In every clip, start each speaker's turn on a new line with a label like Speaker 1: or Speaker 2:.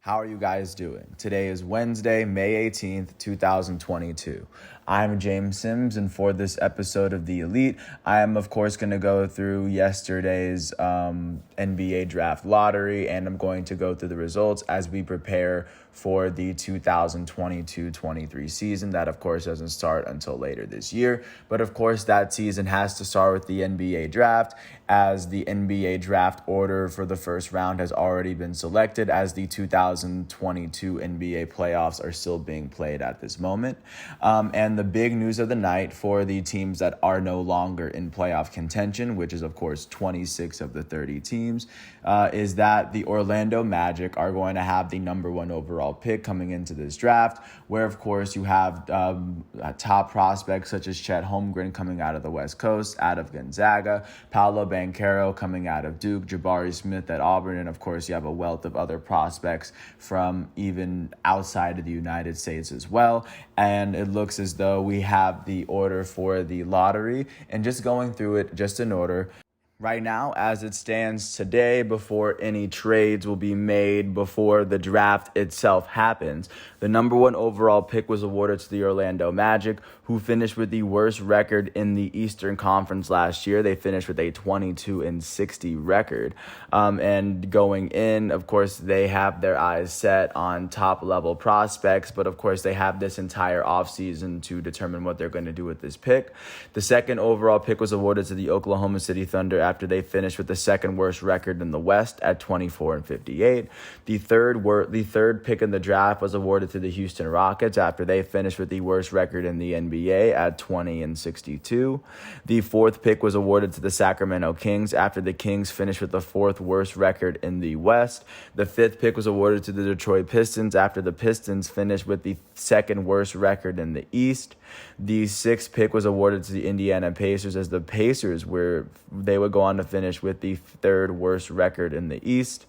Speaker 1: How are you guys doing? Today is Wednesday, May 18th, 2022. I'm James Sims, and for this episode of The Elite, I am, of course, going to go through yesterday's NBA draft lottery, and I'm going to go through the results as we prepare for the 2022-23 season. That, of course, doesn't start until later this year. But, of course, that season has to start with the NBA draft, as the NBA draft order for the first round has already been selected, as the 2022 NBA playoffs are still being played at this moment. And the big news of the night for the teams that are no longer in playoff contention, which is, of course, 26 of the 30 teams, is that the Orlando Magic are going to have the number one overall pick coming into this draft, where, of course, you have top prospects such as Chet Holmgren coming out of the West Coast, out of Gonzaga, Paolo Banchero coming out of Duke, Jabari Smith at Auburn, and, of course, you have a wealth of other prospects from even outside of the United States as well. And it looks as though we have the order for the lottery, and just going through it just in order. Right now, as it stands today, before any trades will be made, before the draft itself happens, the number one overall pick was awarded to the Orlando Magic, who finished with the worst record in the Eastern Conference last year. They finished with a 22-60 record. And going in, of course, they have their eyes set on top-level prospects, but of course, they have this entire offseason to determine what they're going to do with this pick. The second overall pick was awarded to the Oklahoma City Thunder after they finished with the second worst record in the West at 24-58. The third pick in the draft was awarded to the Houston Rockets after they finished with the worst record in the NBA at 20-62. The fourth pick was awarded to the Sacramento Kings after the Kings finished with the fourth worst record in the West. The fifth pick was awarded to the Detroit Pistons after the Pistons finished with the second worst record in the East. The sixth pick was awarded to the Indiana Pacers, as the Pacers they would go on to finish with the third worst record in the East.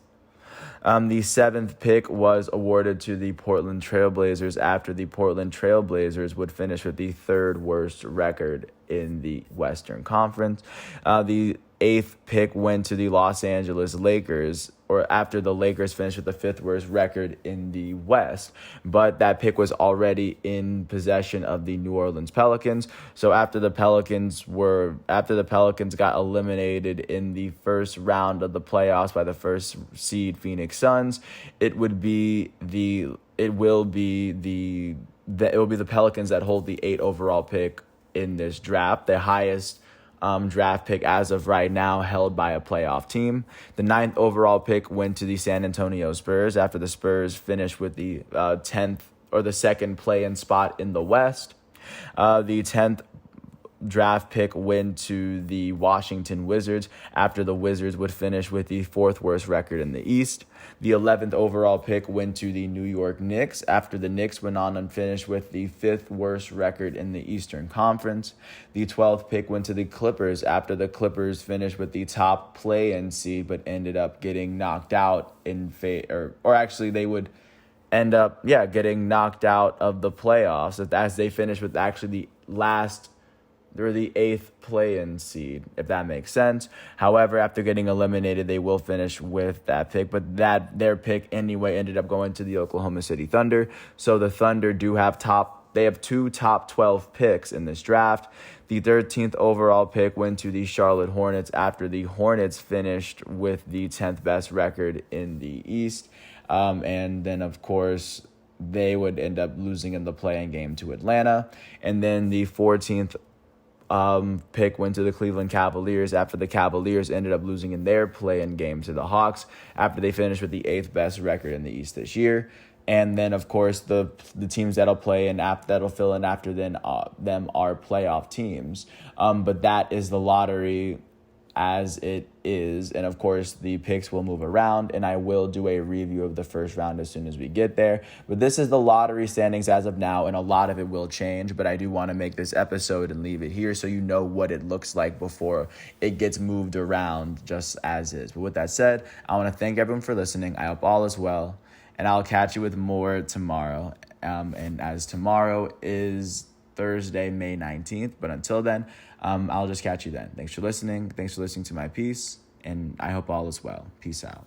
Speaker 1: The seventh pick was awarded to the Portland Trailblazers after the Portland Trailblazers would finish with the third worst record in the Western Conference. The eighth pick went to the Los Angeles Lakers, or after the Lakers finished with the fifth worst record in the West, but that pick was already in possession of the New Orleans Pelicans. So after the Pelicans got eliminated in the first round of the playoffs by the first seed Phoenix Suns, it will be the Pelicans that hold the 8th overall pick in this draft, the highest draft pick as of right now held by a playoff team. The 9th overall pick went to the San Antonio Spurs after the Spurs finished with the 10th or the second play-in spot in the West. The 10th draft pick went to the Washington Wizards after the Wizards would finish with the fourth worst record in the East. The 11th overall pick went to the New York Knicks after the Knicks went on and finished with the fifth worst record in the Eastern Conference. The 12th pick went to the Clippers after the Clippers finished with the top play-in seed but ended up getting knocked out they would end up getting knocked out of the playoffs as they finished with actually they're the 8th play-in seed, if that makes sense. However, after getting eliminated, they will finish with that pick. But their pick anyway ended up going to the Oklahoma City Thunder. So the Thunder they have two top 12 picks in this draft. The 13th overall pick went to the Charlotte Hornets after the Hornets finished with the 10th best record in the East. And then, of course, they would end up losing in the play-in game to Atlanta. And then the 14th pick went to the Cleveland Cavaliers after the Cavaliers ended up losing in their play-in game to the Hawks after they finished with the 8th best record in the East this year. And then, of course, the teams that'll fill in after them are playoff teams. But that is the lottery as it is, and of course the picks will move around, and I will do a review of the first round as soon as we get there. But this is the lottery standings as of now, and a lot of it will change, but I do want to make this episode and leave it here so you know what it looks like before it gets moved around just as is. But with that said, I want to thank everyone for listening. I hope all is well, and I'll catch you with more tomorrow. And as tomorrow is Thursday, May 19th. But until then, I'll just catch you then. Thanks for listening. Thanks for listening to my piece. And I hope all is well. Peace out.